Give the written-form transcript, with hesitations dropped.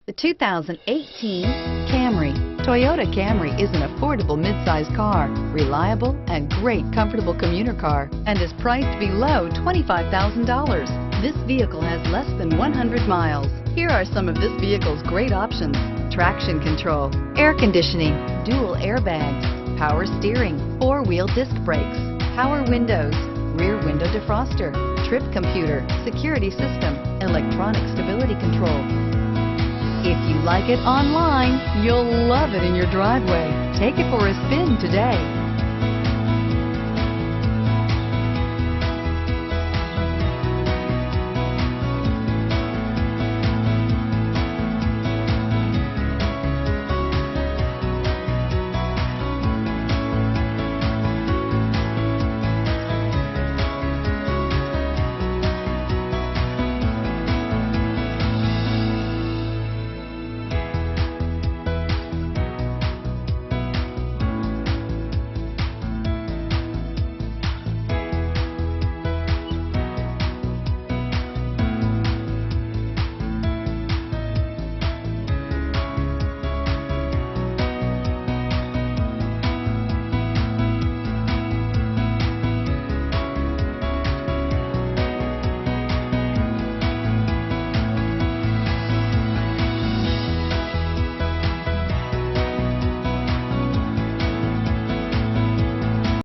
The 2018 Camry. Toyota Camry is an affordable midsize car, reliable and great comfortable commuter car, and is priced below $25,000. This vehicle has less than 100 miles. Here are some of this vehicle's great options: traction control, air conditioning, dual airbags, power steering, four-wheel disc brakes, power windows, rear window defroster, trip computer, security system, electronic stability control. If you like it online, you'll love it in your driveway. Take it for a spin today.